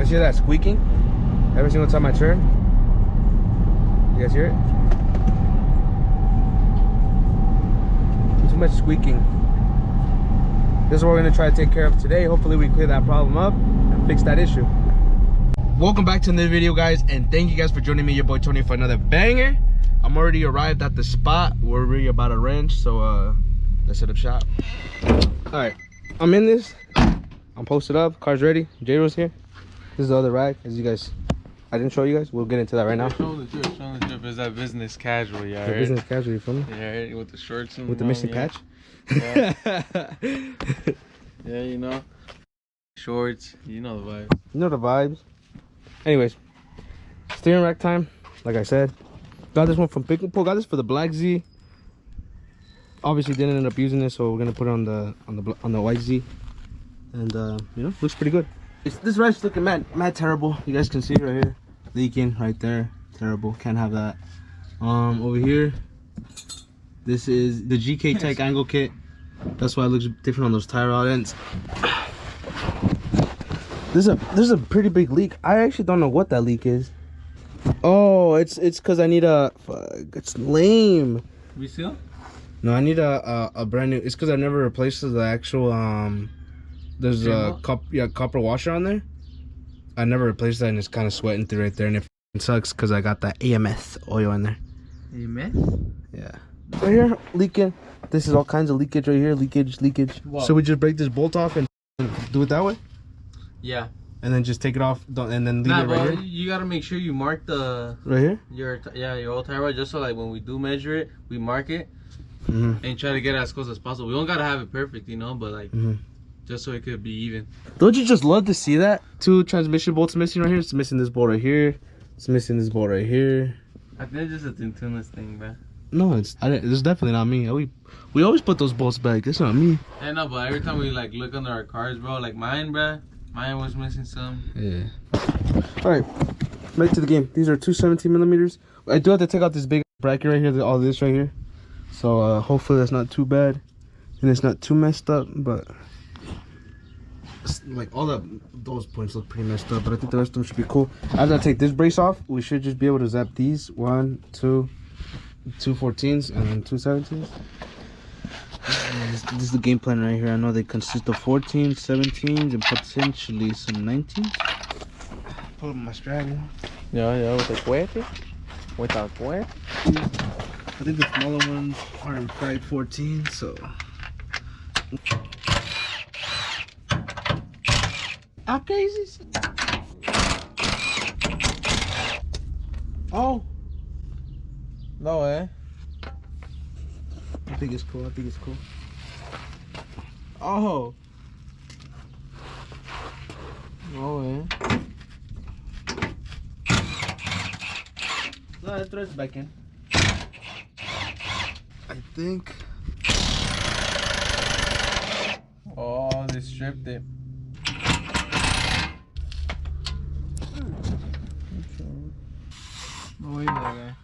guys hear that squeaking? Every single time I turn? You guys hear it? Too much squeaking. This is what we're gonna try to take care of today. Hopefully we clear that problem up and fix that issue. Welcome back to another video, guys, and thank you guys for joining me, your boy Tony, for another banger. I'm already arrived at the spot. We're really about to wrench, so let's set up shop. Alright, I'm in this. I'm posted up, car's ready. Jairo's here. This is the other rag, as you guys, I didn't show you guys. We'll get into that right now. Show the drip. Is that business casual, yeah? The right? Business casual, you feel me? Yeah, right? With the shorts and with the missing patch. Yeah. Yeah, you know, shorts. You know the vibes. You know the vibes. Anyways, steering rack time. Like I said, got this one from Pick and Pull. Got this for the Black Z. Obviously didn't end up using this, so we're gonna put it on the white Z. And you know, looks pretty good. This wrench looking mad terrible. You guys can see it right here, leaking right there. Terrible. Can't have that. Over here, this is the GK Tech angle kit. That's why it looks different on those tie rod ends. There's a pretty big leak. I actually don't know what that leak is. Oh, it's because I need a. It's lame. Reseal? No, I need a brand new. It's because I never replaced the actual There's a copper washer on there. I never replaced that, and it's kind of sweating through right there, and it sucks because I got that AMS oil in there. AMS? Yeah. Right here, leaking. This is all kinds of leakage right here. Leakage. Whoa. So we just break this bolt off and do it that way? Yeah. And then just take it off, and then leave it right here? You gotta make sure you mark the... Right here? Your old tie rod, just so like when we do measure it, we mark it. And try to get it as close as possible. We don't gotta have it perfect, you know, but like... Just so it could be even. Don't you just love to see that? 2 transmission bolts missing right here. It's missing this bolt right here. It's missing this bolt right here. I think it's just a tuneless thing, man. No, it's definitely not me. We always put those bolts back. It's not me. I know, but every time we like look under our cars, bro, like mine, bro, mine was missing some. Yeah. All right, back to the game. These are 2 17mm. I do have to take out this big bracket right here. All this right here. So hopefully that's not too bad, and it's not too messed up, but. Like all those points look pretty messed up, but I think the rest of them should be cool. After I take this brace off, we should just be able to zap these 1, 2 14s and then 2 17s. This is the game plan right here. I know they consist of 14s, 17s, and potentially some 19s. Pull up my straggler. Yeah, with the cuete. Without cuete. I think the smaller ones are in fact 14, so. How crazy is it? Oh. No way. I think it's cool. Oh. No way. No, let's throw it back in. I think. Oh, they stripped it. No way, that guy.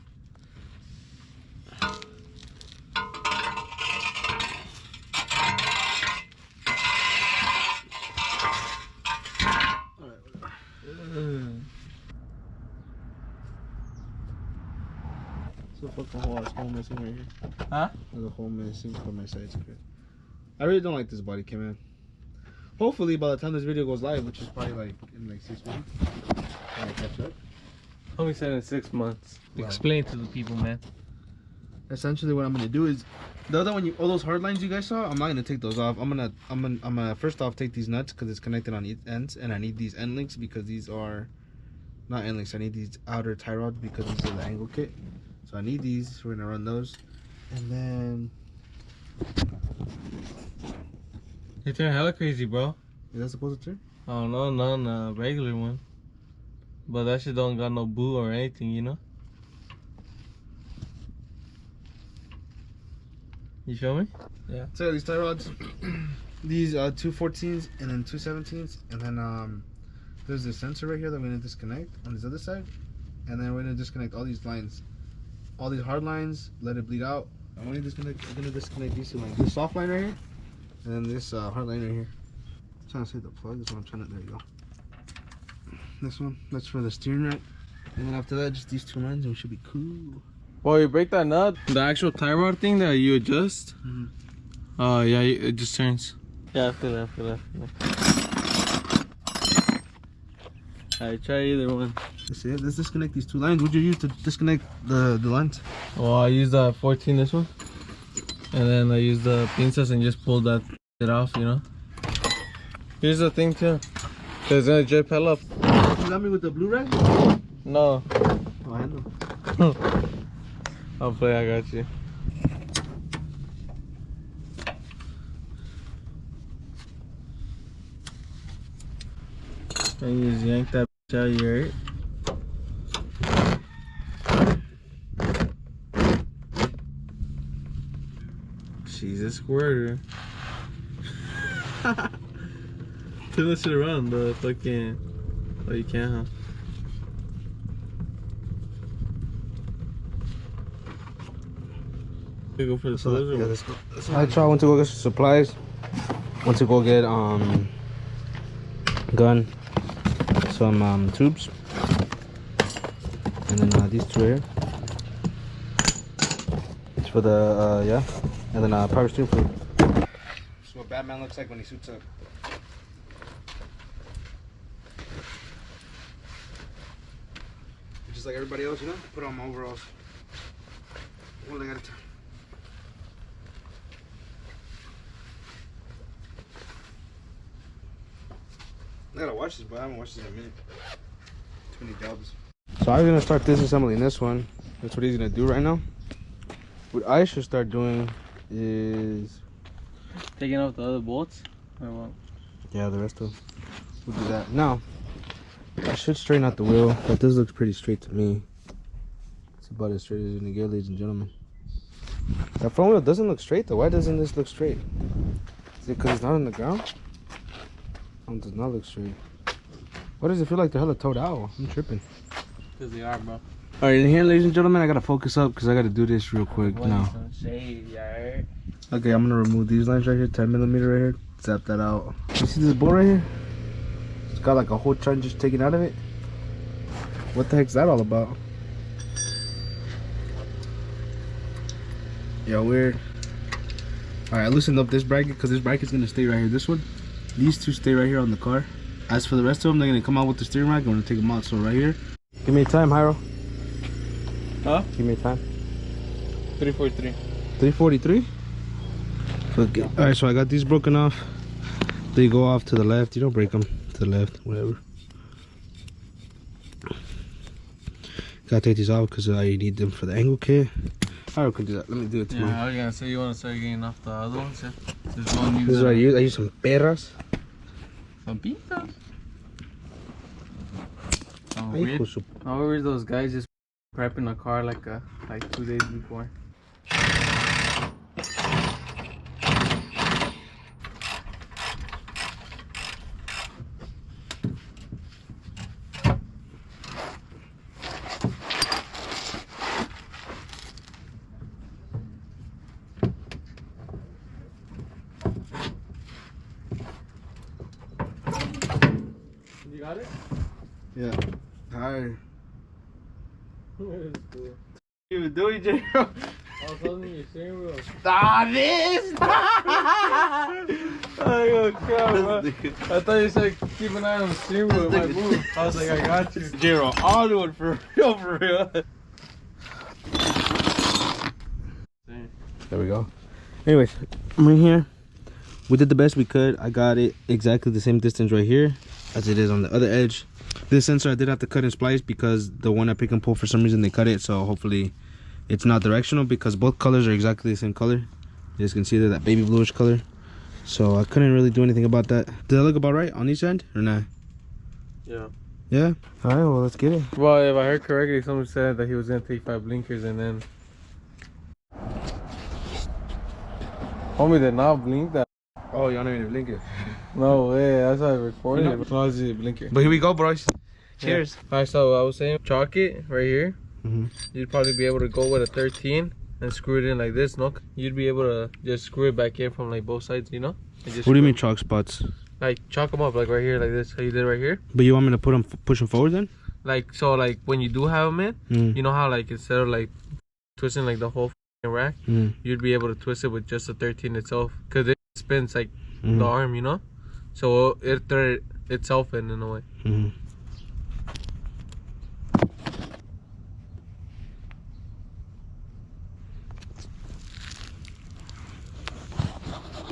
So fucking hole missing right here. Huh? There's a hole missing from my side screen. I really don't like this body kit, man. Hopefully by the time this video goes live, which is probably like in like 6 months, when I catch up. Homie said in 6 months. Wow. Explain to the people, man. Essentially, what I'm gonna do is the other one, all those hard lines you guys saw. I'm not gonna take those off. I'm gonna first off take these nuts because it's connected on ends, and I need these end links because these are not end links. I need these outer tie rods because these are the angle kit. So I need these. We're gonna run those, and then. You turn hella crazy, bro. Is that supposed to turn? I don't know, not on a regular one. But that shit don't got no boo or anything, you know? You feel me? Yeah. So these tie rods, these 2 14s and then 2 17s, and then there's this sensor right here that we're gonna disconnect on this other side, and then we're gonna disconnect all these lines, all these hard lines, let it bleed out. I'm gonna disconnect these two lines. This soft line right here, and then this hard line right here. I'm trying to say the plug is what I'm trying to. There you go. This one, that's for the steering rack. And then after that, just these 2 lines and we should be cool. Well, you break that nut, the actual tie rod thing that you adjust. Yeah, it just turns. Yeah, I feel that. Alright, try either one. That's it. Let's disconnect these 2 lines. What'd you use to disconnect the lines? Well, I used the 14, this one. And then I used the pinzas and just pulled that shit off, you know. Here's the thing too. It's gonna drip hell up. You got me with the blue rag? No. Oh, I know. I'll play, I got you. And you just yank that bitch out of your ear. She's a squirter. Turn that shit around, the fucking. Oh, you can't, huh? You go for the soldier. Yeah, let's go. I went to go get some supplies. Went to go get gun, some tubes, and then these 2 here. It's for the yeah, and then power steering fluid. That's what Batman looks like when he suits up. Just like everybody else, you know. Put on my overalls. One leg at a time. I gotta watch this, but I haven't watched this in a minute. Too many jobs. So I'm gonna start disassembling this one. That's what he's gonna do right now. What I should start doing is taking off the other bolts or what? Yeah, the rest of them. We'll do that. Now, I should straighten out the wheel, but this looks pretty straight to me. It's about as straight as you're gonna get, ladies and gentlemen. That front wheel doesn't look straight though. Why doesn't this look straight? Is it because it's not on the ground? It does not look straight. Why does it feel like they're hella towed out? I'm tripping. Because they are, bro. Alright, in here, ladies and gentlemen, I gotta focus up because I gotta do this real quick now. Shade, yeah. Okay, I'm gonna remove these lines right here, 10mm right here. Zap that out. You see this bolt right here? It's got like a whole chunk just taken out of it. What the heck's that all about? Yeah, weird. Alright, I loosened up this bracket because this bracket's gonna stay right here. This one, these 2 stay right here on the car. As for the rest of them, they're gonna come out with the steering rack. I'm gonna take them out. So right here. Give me a time, Jairo. Huh? Give me a time. 343. 343. Alright, so I got these broken off. They go off to the left. You don't break them to the left, whatever. Gotta take these off because I need them for the angle kit. I can do that. Let me do it tomorrow. Yeah, I was gonna say you wanna start getting off the other ones. Yeah. This one is what I use. I use some perras. Some pitas. How weird those guys just prepping a car like 2 days before. You got it? Yeah. Hi. You doing, Jairo? I was holding your steering wheel. Stop this! Oh, crap, bro. I thought you said keep an eye on the steering wheel. It might move. I was like, I got you. Jairo, I'll do it for real, for real. There we go. Anyways, I'm in here. We did the best we could. I got it exactly the same distance right here as it is on the other edge. This sensor I did have to cut and splice because the one at Pick and Pull, for some reason they cut it, so hopefully it's not directional because both colors are exactly the same color. You guys can see that baby bluish color. So I couldn't really do anything about that. Did that look about right on each end or not? Yeah. Yeah? Alright, well let's get it. Well, if I heard correctly, someone said that he was gonna take 5 blinkers and then homie did not blink that. Oh, y'all don't even blink it. No way, that's how I recorded it. As long as you blink it. But here we go, boys. Cheers. Yeah. Alright, so I was saying chalk it right here. You'd probably be able to go with a 13 and screw it in like this, no? You'd be able to just screw it back in from like both sides, you know? What do you mean chalk spots? Like chalk them up like right here, like this. How you did right here. But you want me to push them forward then? Like so, like when you do have them in, you know how like instead of like twisting like the whole rack, you'd be able to twist it with just the 13 itself, cause it spins like the arm, you know. So it thread itself in a way.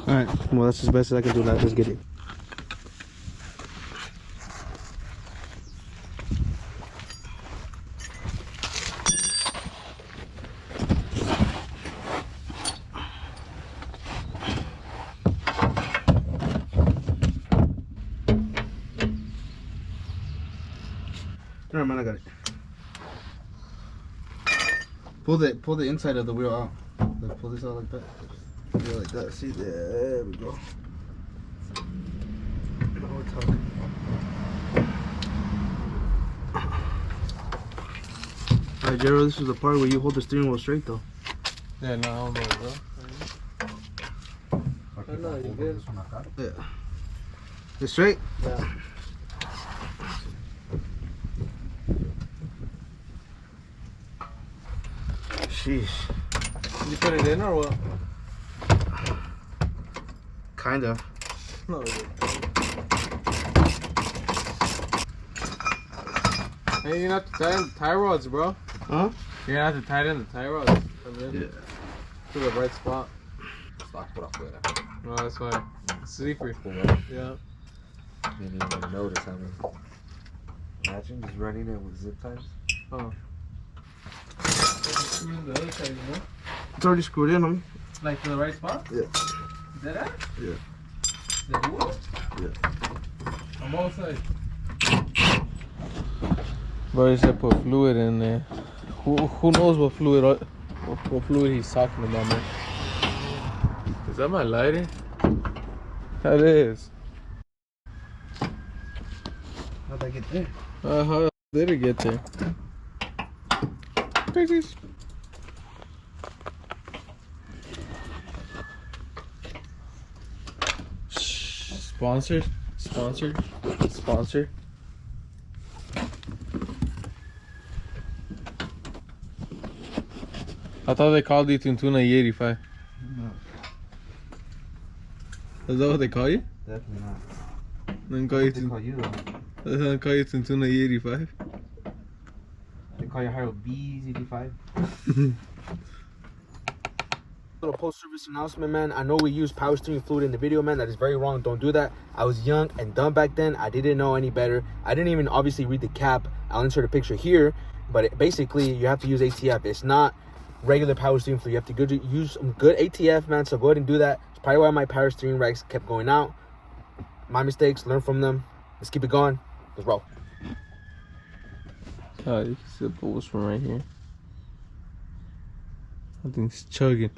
Alright, well that's as best as I can do. Let's get it. Alright man, I got it. Pull the inside of the wheel out. Like, pull this out like that. Yeah, like that. See, there we go. Now we're talking. Alright, Jairo, this is the part where you hold the steering wheel straight, though. Yeah, no, I don't know, bro. Okay, No, you're good. Yeah. It's straight? Yeah. Sheesh. You put it in or what? Kinda. No, hey, you're gonna have to tighten the tie rods, bro. Huh? You're gonna have to tighten the tie rods. Yeah. To the right spot. Stock por afuera. No, that's fine. It's slippery. Yeah. Didn't even notice. I mean, imagine just running it with zip ties. Oh. The other side, you know? It's already screwed in, homie. Like to the right spot? Yeah. Is that it? Yeah. The wood? Yeah. On both sides. Bro, he said put fluid in there. Who knows what fluid he's talking about, man? Is that my lighter? That is. How'd I get there? How did it get there? Crazies. Sponsored. I thought they called you Tuntuna E85. No. Is that what they call you? Definitely not. Then call you They call you though. They call you Tuntuna E85. They call you Jairo B85. Little post-service announcement, man. I know we use power steering fluid in the video, man. That is very wrong. Don't do that. I was young and dumb back then. I didn't know any better. I didn't even obviously read the cap. I'll insert a picture here, but basically you have to use ATF. It's not regular power steering fluid. You have to use some good ATF, man. So go ahead and do that. It's probably why my power steering racks kept going out. My mistakes, learn from them. Let's keep it going. Let's roll. Oh, you can see the bubbles from right here. I think it's chugging.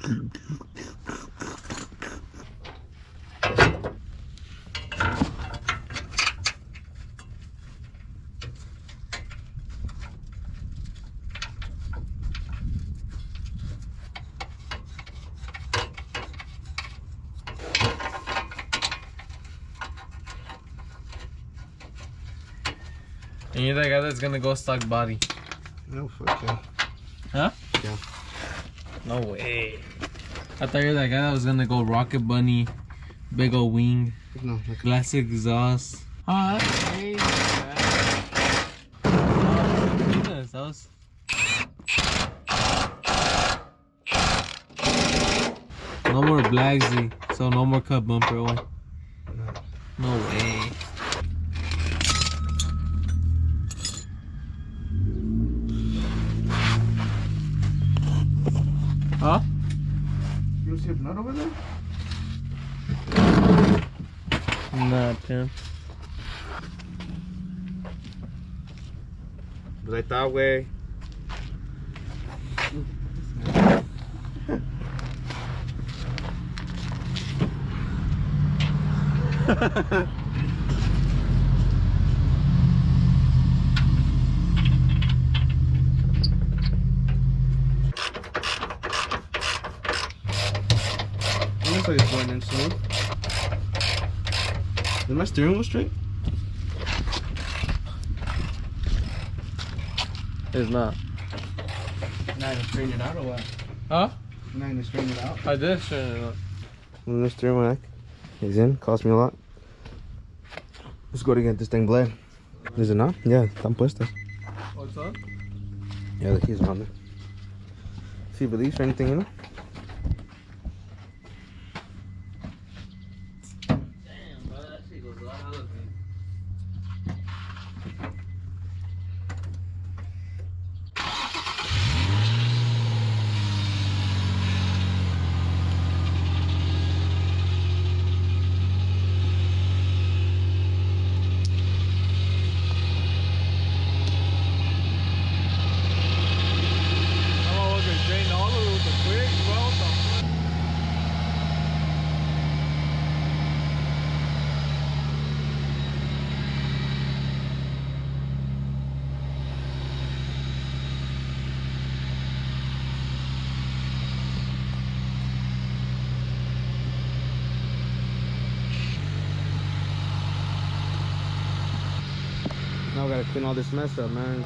And you're that guy that's gonna go stock body. No, fuck yeah. Huh? Yeah. No way. I thought you were that guy that was gonna go rocket bunny, big ol' wing, No, glass exhaust. Oh, that's crazy, man. Oh, goodness, that was... No more Black Z, so no more cut bumper oil. No way. Huh? You don't see a nut over there? Nah, Tim. Like that way. Looks like it's going in smooth. Is my steering wheel straight? It's not. Not even straighten it out or what? Huh? Not even straighten it out. I did straighten it up. The steering wheel is in. Cost me a lot. Let's go to get this thing bled. Is it not? Yeah, están puestas. What's up? Yeah, the keys are on there. See beliefs or anything, you know? Damn, bro, that shit goes a lot of me. Now I gotta clean all this mess up, man.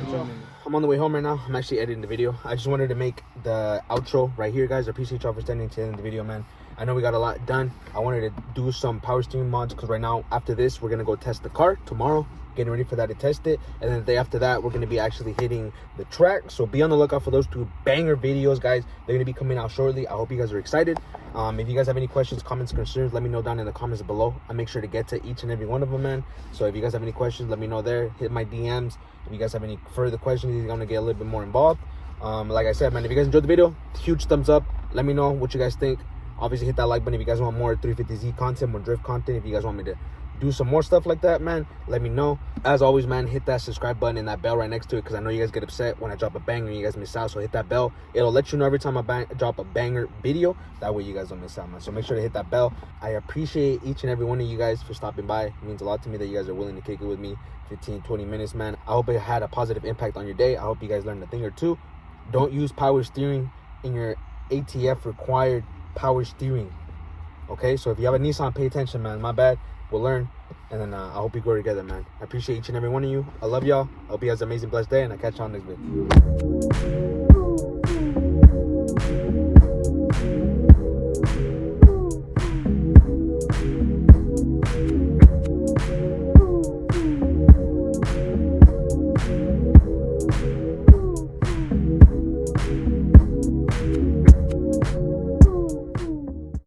I'm on the way home right now. I'm actually editing the video. I just wanted to make the outro right here, guys. I appreciate y'all for standing to the end of the video, man. I know we got a lot done. I wanted to do some power steering mods because right now, after this, we're gonna go test the car tomorrow. Getting ready for that to test it, and then the day after that we're going to be actually hitting the track, so be on the lookout for those 2 banger videos, guys. They're going to be coming out shortly. I hope you guys are excited. If you guys have any questions, comments, concerns, let me know down in the comments below. I'll make sure to get to each and every one of them, man. So if you guys have any questions, let me know there. Hit my DMs if you guys have any further questions. You're going to get a little bit more involved. Like I said, man, if you guys enjoyed the video, huge thumbs up. Let me know what you guys think. Obviously hit that like button if you guys want more 350Z content, more drift content. If you guys want me to do some more stuff like that, man, let me know. As always, man, hit that subscribe button and that bell right next to it, because I know you guys get upset when I drop a banger and you guys miss out. So hit that bell. It'll let you know every time I drop a banger video. That way you guys don't miss out, man. So make sure to hit that bell. I appreciate each and every one of you guys for stopping by. It means a lot to me that you guys are willing to kick it with me 15-20 minutes, man. I hope it had a positive impact on your day. I hope you guys learned a thing or two. Don't use power steering in your ATF required power steering. Okay, so if you have a Nissan, pay attention, man. My bad. We'll learn, and then I hope we grow together, man. I appreciate each and every one of you. I love y'all. I hope you guys have an amazing, blessed day, and I'll catch y'all next video.